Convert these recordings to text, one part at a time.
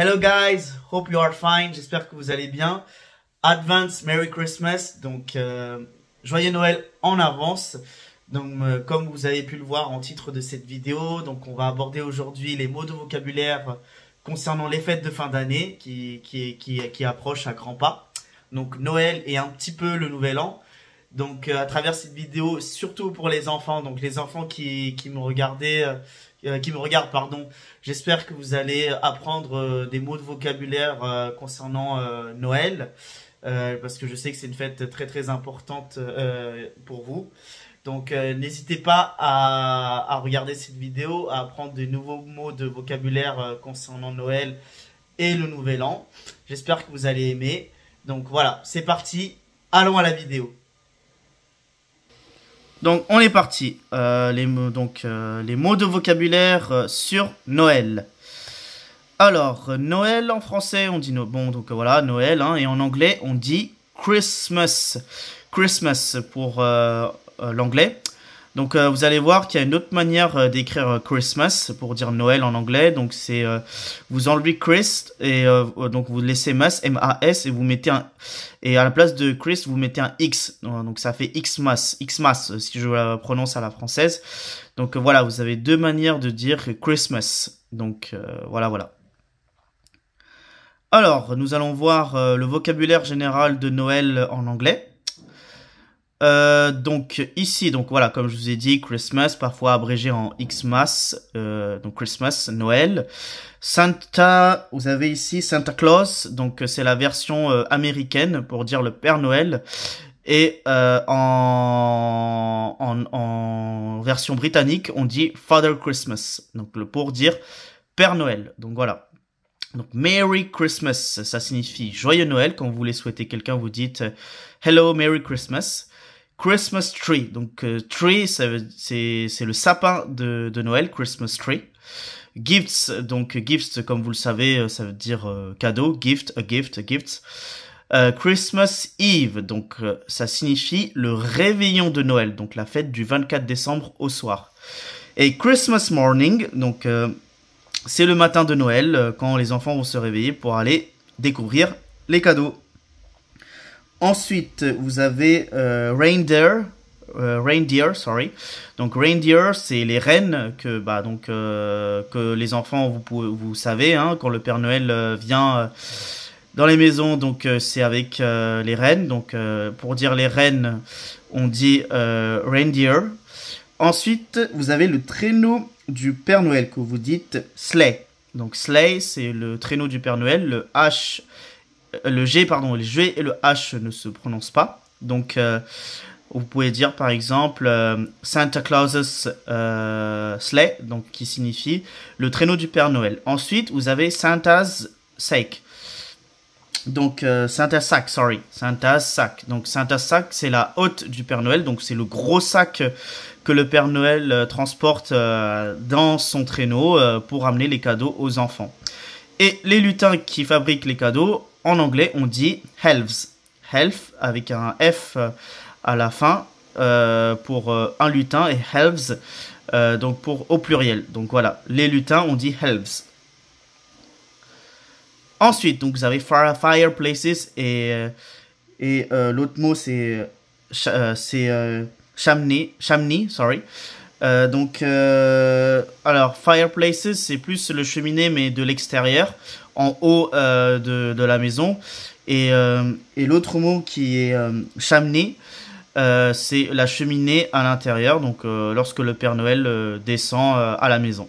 Hello guys, hope you are fine, j'espère que vous allez bien. Advance Merry Christmas, donc joyeux Noël en avance. Donc comme vous avez pu le voir en titre de cette vidéo, donc on va aborder aujourd'hui les mots de vocabulaire concernant les fêtes de fin d'année qui approchent à grands pas. Donc Noël et un petit peu le Nouvel An. Donc à travers cette vidéo, surtout pour les enfants, donc les enfants qui me regardent, pardon, j'espère que vous allez apprendre des mots de vocabulaire concernant Noël, parce que je sais que c'est une fête très très importante pour vous. Donc n'hésitez pas à regarder cette vidéo, à apprendre de nouveaux mots de vocabulaire concernant Noël et le Nouvel An. J'espère que vous allez aimer. Donc voilà, c'est parti, allons à la vidéo. Donc on est parti, les mots de vocabulaire sur Noël. Alors Noël en français on dit voilà Noël, hein, et en anglais on dit Christmas. Christmas pour l'anglais. Donc vous allez voir qu'il y a une autre manière d'écrire Christmas pour dire Noël en anglais. Donc c'est vous enlevez Christ et donc vous laissez mas, M-A-S, et vous mettez et à la place de Christ vous mettez un X. Donc ça fait Xmas, Xmas si je la prononce à la française. Donc voilà, vous avez deux manières de dire Christmas. Donc voilà. Alors nous allons voir le vocabulaire général de Noël en anglais. Donc ici, donc voilà, comme je vous ai dit, Christmas, parfois abrégé en Xmas, donc Christmas, Noël. Santa, vous avez ici Santa Claus, donc c'est la version américaine pour dire le Père Noël. Et en version britannique, on dit Father Christmas, donc pour dire Père Noël. Donc voilà. Donc Merry Christmas, ça signifie joyeux Noël. Quand vous voulez souhaiter quelqu'un, vous dites Hello Merry Christmas. Christmas tree, donc tree c'est le sapin de Noël, Christmas tree. Gifts, donc gifts comme vous le savez ça veut dire cadeau, gift, a gift, a gift. Christmas Eve, donc ça signifie le réveillon de Noël, donc la fête du 24 décembre au soir. Et Christmas morning, donc c'est le matin de Noël quand les enfants vont se réveiller pour aller découvrir les cadeaux. Ensuite, vous avez reindeer, Donc reindeer, c'est les rennes que les enfants vous savez, hein, quand le Père Noël vient dans les maisons, donc c'est avec les rennes. Donc pour dire les rennes, on dit reindeer. Ensuite, vous avez le traîneau du Père Noël que vous dites sleigh. Donc sleigh, c'est le traîneau du Père Noël. Le G et le H ne se prononcent pas. Donc, vous pouvez dire par exemple Santa Claus's sleigh, donc qui signifie le traîneau du Père Noël. Ensuite, vous avez Santa's sack. Donc, Santa's sack. Donc, Santa's sack, c'est la hotte du Père Noël. Donc, c'est le gros sac que le Père Noël transporte dans son traîneau pour amener les cadeaux aux enfants. Et les lutins qui fabriquent les cadeaux, en anglais, on dit elves. Elf avec un F à la fin pour un lutin et elves donc au pluriel. Donc voilà, les lutins, on dit elves. Ensuite, donc vous avez fireplaces et l'autre mot c'est chimney, sorry. Alors fireplaces, c'est plus le cheminée mais de l'extérieur, en haut de la maison. Et l'autre mot qui est chimney, c'est la cheminée à l'intérieur, donc lorsque le Père Noël descend à la maison.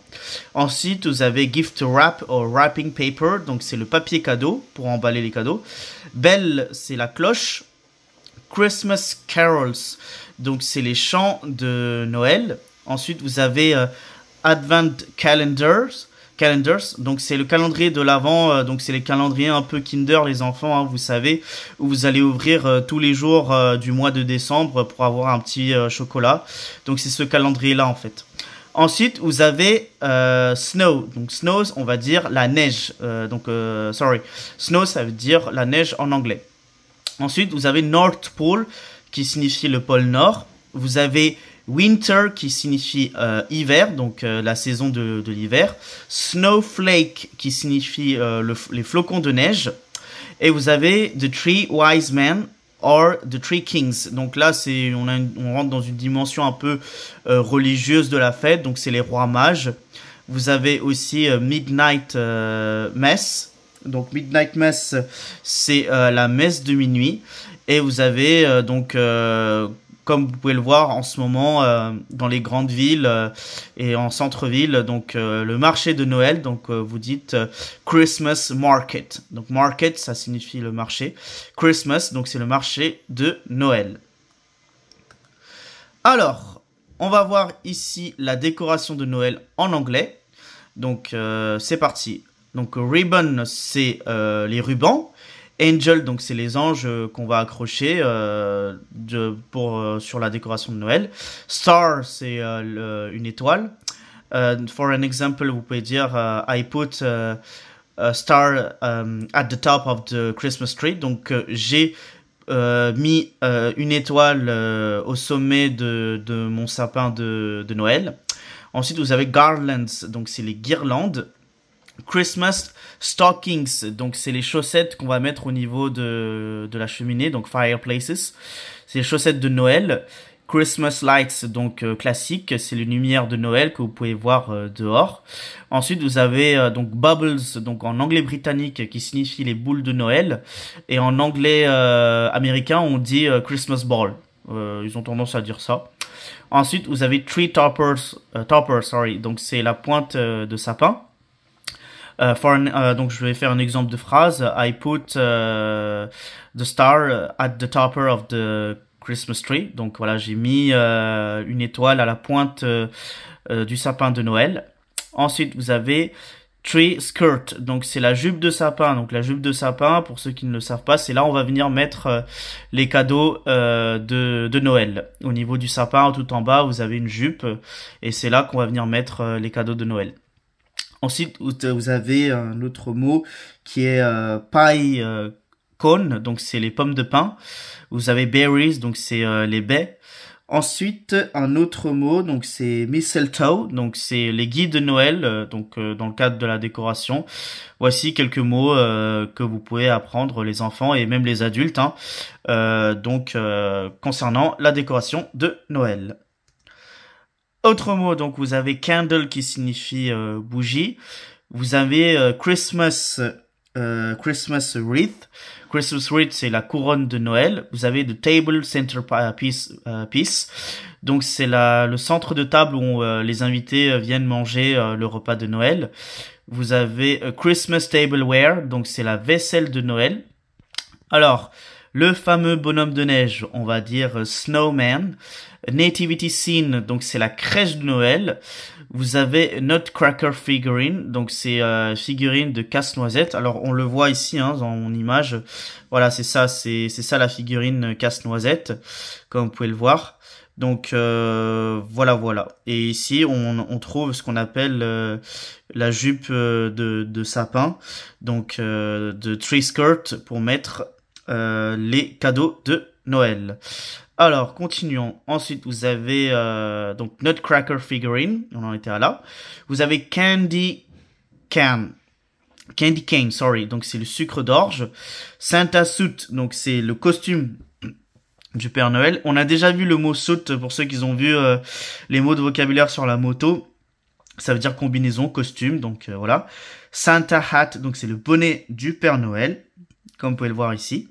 Ensuite, vous avez gift wrap ou wrapping paper, donc c'est le papier cadeau pour emballer les cadeaux. Bell, c'est la cloche. Christmas carols, donc c'est les chants de Noël. Ensuite, vous avez Advent calendars, donc c'est le calendrier de l'Avent, donc c'est les calendriers un peu Kinder, les enfants, hein, vous savez, où vous allez ouvrir tous les jours du mois de décembre pour avoir un petit chocolat. Donc c'est ce calendrier-là en fait. Ensuite, vous avez snow, donc snow, on va dire la neige, snow, ça veut dire la neige en anglais. Ensuite, vous avez North Pole, qui signifie le pôle Nord. Vous avez Winter qui signifie hiver, donc la saison de l'hiver. Snowflake qui signifie les flocons de neige. Et vous avez The Three Wise Men or The Three Kings. Donc là, on rentre dans une dimension un peu religieuse de la fête. Donc c'est les rois mages. Vous avez aussi Midnight Mass. Donc Midnight Mass, c'est la messe de minuit. Et vous avez comme vous pouvez le voir en ce moment dans les grandes villes et en centre-ville, donc le marché de Noël, donc vous dites Christmas Market. Donc market, ça signifie le marché. Christmas, donc c'est le marché de Noël. Alors, on va voir ici la décoration de Noël en anglais. Donc c'est parti. Donc ribbon, c'est les rubans. Angel, donc c'est les anges qu'on va accrocher sur la décoration de Noël. Star, c'est une étoile. For an example, vous pouvez dire I put a star at the top of the Christmas tree. Donc j'ai mis une étoile au sommet de mon sapin de Noël. Ensuite, vous avez garlands, donc c'est les guirlandes. Christmas stockings, donc c'est les chaussettes qu'on va mettre au niveau de la cheminée, donc fireplaces. C'est les chaussettes de Noël. Christmas lights, donc classique, c'est les lumières de Noël que vous pouvez voir dehors. Ensuite, vous avez donc bubbles, donc en anglais britannique, qui signifie les boules de Noël. Et en anglais américain, on dit Christmas ball. Ils ont tendance à dire ça. Ensuite, vous avez tree toppers, donc c'est la pointe de sapin. Donc je vais faire un exemple de phrase. I put the star at the topper of the Christmas tree. Donc voilà, j'ai mis une étoile à la pointe du sapin de Noël. Ensuite, vous avez tree skirt. Donc c'est la jupe de sapin. Donc la jupe de sapin, pour ceux qui ne le savent pas, c'est là où on va venir mettre les cadeaux de Noël. Au niveau du sapin, tout en bas, vous avez une jupe. Et c'est là qu'on va venir mettre les cadeaux de Noël. Ensuite, vous avez un autre mot qui est pie cone, donc c'est les pommes de pin. Vous avez berries, donc c'est les baies. Ensuite, un autre mot, donc c'est mistletoe, donc c'est les guides de Noël, dans le cadre de la décoration. Voici quelques mots que vous pouvez apprendre, les enfants et même les adultes, concernant la décoration de Noël. Autre mot, donc vous avez candle qui signifie bougie. Vous avez Christmas wreath. Christmas wreath, c'est la couronne de Noël. Vous avez the table center piece. Donc c'est le centre de table où les invités viennent manger le repas de Noël. Vous avez Christmas tableware, donc c'est la vaisselle de Noël. Alors, le fameux bonhomme de neige, on va dire snowman. Nativity scene, donc c'est la crèche de Noël. Vous avez Nutcracker figurine, donc c'est figurine de casse-noisette. Alors on le voit ici dans mon image. Voilà, c'est ça la figurine casse-noisette, comme vous pouvez le voir. Donc voilà. Et ici on trouve ce qu'on appelle la jupe de sapin, donc de tree skirt pour mettre les cadeaux de Noël. Alors, continuons. Ensuite, vous avez donc Nutcracker figurine. On en était à là. Vous avez Candy cane, donc c'est le sucre d'orge. Santa suit, donc c'est le costume du Père Noël. On a déjà vu le mot suit pour ceux qui ont vu les mots de vocabulaire sur la moto. Ça veut dire combinaison, costume, donc voilà. Santa hat, donc c'est le bonnet du Père Noël, comme vous pouvez le voir ici.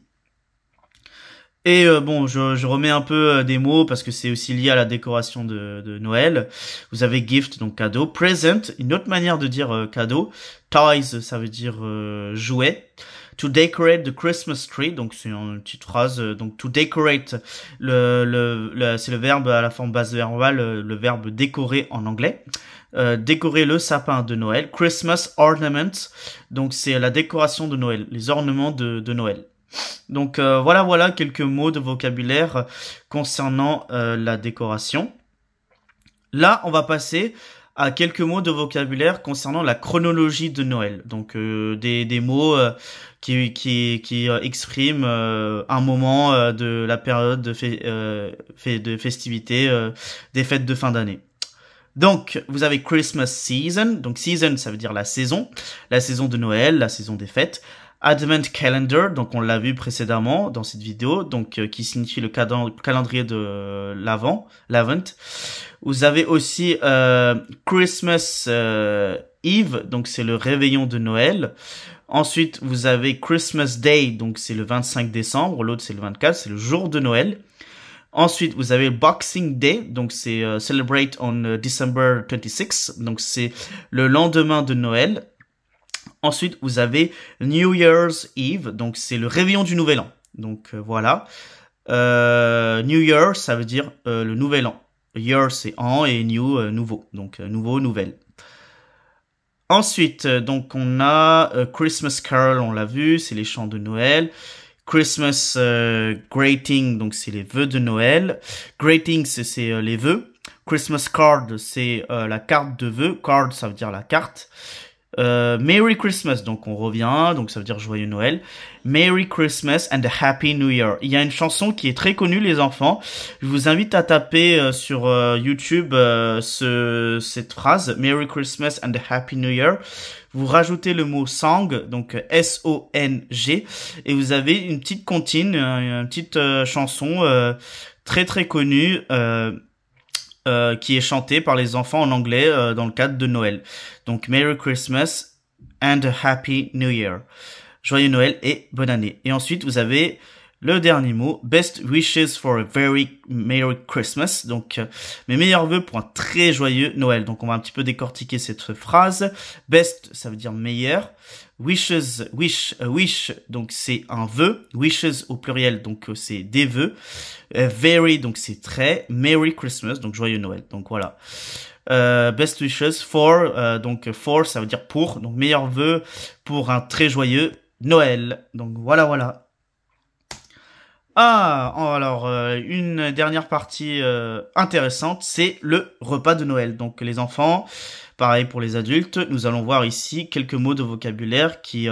Et je remets un peu des mots parce que c'est aussi lié à la décoration de Noël. Vous avez gift, donc cadeau. Present, une autre manière de dire cadeau. Toys, ça veut dire jouet. To decorate the Christmas tree, donc c'est une petite phrase. Donc to decorate, c'est le verbe à la forme basse verbale, le verbe décorer en anglais. Décorer le sapin de Noël. Christmas ornaments, donc c'est la décoration de Noël, les ornements de Noël. Donc voilà quelques mots de vocabulaire concernant la décoration. Là, on va passer à quelques mots de vocabulaire concernant la chronologie de Noël. Donc des mots qui expriment un moment de la période de festivité des fêtes de fin d'année. Donc, vous avez Christmas season. Donc, season, ça veut dire la saison de Noël, la saison des fêtes. Advent calendar, donc on l'a vu précédemment dans cette vidéo, donc qui signifie le calendrier de l'Avent. Vous avez aussi Christmas Eve, donc c'est le réveillon de Noël. Ensuite, vous avez Christmas Day, donc c'est le 25 décembre. L'autre, c'est le 24, c'est le jour de Noël. Ensuite, vous avez Boxing Day, donc c'est Celebrate on December 26, donc c'est le lendemain de Noël. Ensuite, vous avez New Year's Eve, donc c'est le réveillon du Nouvel An. Donc voilà. New Year, ça veut dire le Nouvel An. Year, c'est an et new, nouveau. Donc nouveau, nouvelle. Ensuite, donc on a Christmas Carol, on l'a vu, c'est les chants de Noël. Christmas Greeting, donc c'est les vœux de Noël. Greetings, c'est les vœux. Christmas Card, c'est la carte de vœux. Card, ça veut dire la carte. Merry Christmas, donc on revient, donc ça veut dire joyeux Noël. Merry Christmas and a Happy New Year. Il y a une chanson qui est très connue, les enfants. Je vous invite à taper sur YouTube cette phrase, Merry Christmas and a Happy New Year. Vous rajoutez le mot song, donc S-O-N-G, et vous avez une petite comptine, une petite chanson très très connue. Qui est chanté par les enfants en anglais dans le cadre de Noël. Donc, Merry Christmas and a Happy New Year. Joyeux Noël et bonne année. Et ensuite, vous avez le dernier mot, Best Wishes for a Very Merry Christmas. Donc, mes meilleurs vœux pour un très joyeux Noël. Donc, on va un petit peu décortiquer cette phrase. Best, ça veut dire meilleur. Wishes, wish, donc c'est un vœu. Wishes au pluriel, donc c'est des vœux. Very, donc c'est très. Merry Christmas, donc joyeux Noël. Donc voilà. Best wishes for, donc for, ça veut dire pour. Donc meilleurs vœux pour un très joyeux Noël. Donc voilà. Alors, une dernière partie intéressante, c'est le repas de Noël. Donc les enfants, pareil pour les adultes, nous allons voir ici quelques mots de vocabulaire qui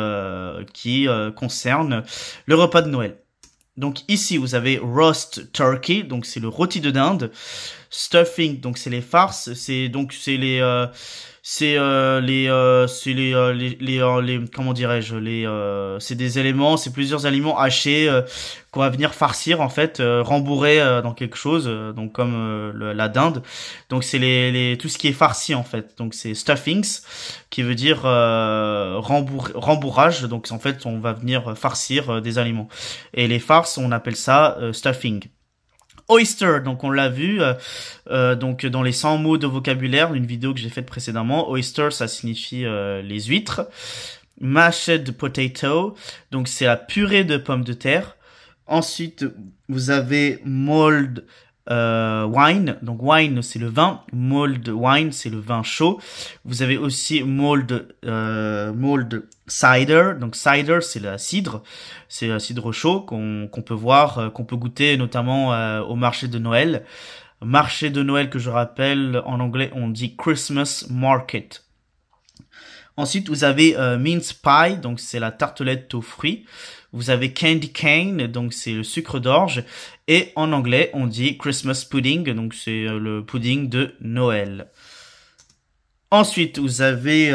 concernent le repas de Noël. Donc ici, vous avez roast turkey, donc c'est le rôti de dinde. Stuffing, donc c'est les farces, c'est comment dirais-je, c'est des éléments, c'est plusieurs aliments hachés qu'on va venir farcir en fait, rembourrer dans quelque chose, donc comme la dinde. Donc c'est tout ce qui est farci en fait. Donc c'est stuffings qui veut dire rembourrage. Donc en fait on va venir farcir des aliments. Et les farces on appelle ça stuffing. Oyster, donc on l'a vu donc dans les 100 mots de vocabulaire, une vidéo que j'ai faite précédemment. Oyster, ça signifie les huîtres. Mashed potato, donc c'est la purée de pommes de terre. Ensuite, vous avez mulled wine, donc wine c'est le vin, mulled wine c'est le vin chaud. Vous avez aussi mulled cider, donc cider c'est la cidre, c'est un cidre chaud qu'on peut voir, qu'on peut goûter notamment au marché de Noël. Marché de Noël que je rappelle en anglais on dit Christmas market. Ensuite vous avez mince pie, donc c'est la tartelette aux fruits. Vous avez candy cane, donc c'est le sucre d'orge. Et en anglais, on dit Christmas pudding, donc c'est le pudding de Noël. Ensuite, vous avez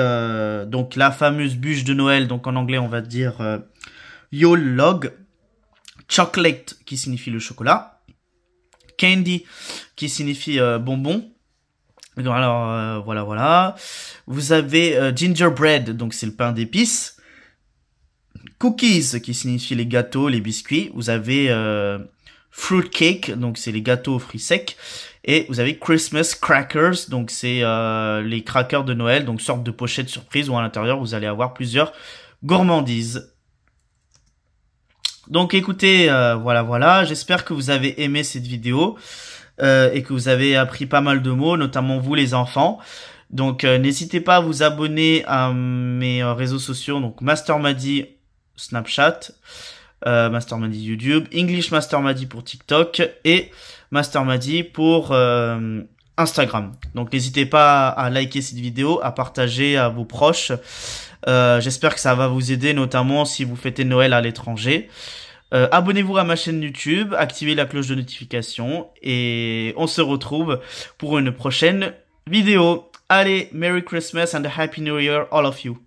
donc la fameuse bûche de Noël, donc en anglais, on va dire Yule log. Chocolate, qui signifie le chocolat. Candy, qui signifie bonbon. Alors, voilà. Vous avez gingerbread, donc c'est le pain d'épices. Cookies, qui signifie les gâteaux, les biscuits. Vous avez fruit cake, donc c'est les gâteaux aux fruits secs. Et vous avez Christmas crackers, donc c'est les crackers de Noël, donc sorte de pochette surprise où à l'intérieur vous allez avoir plusieurs gourmandises. Donc écoutez, voilà. J'espère que vous avez aimé cette vidéo et que vous avez appris pas mal de mots, notamment vous les enfants. Donc n'hésitez pas à vous abonner à mes réseaux sociaux, donc Master Madi Snapchat, Master Madi YouTube, English Master Madi pour TikTok et Master Madi pour Instagram. Donc n'hésitez pas à liker cette vidéo, à partager à vos proches. J'espère que ça va vous aider, notamment si vous fêtez Noël à l'étranger. Abonnez-vous à ma chaîne YouTube, activez la cloche de notification et on se retrouve pour une prochaine vidéo. Allez, Merry Christmas and a Happy New Year all of you.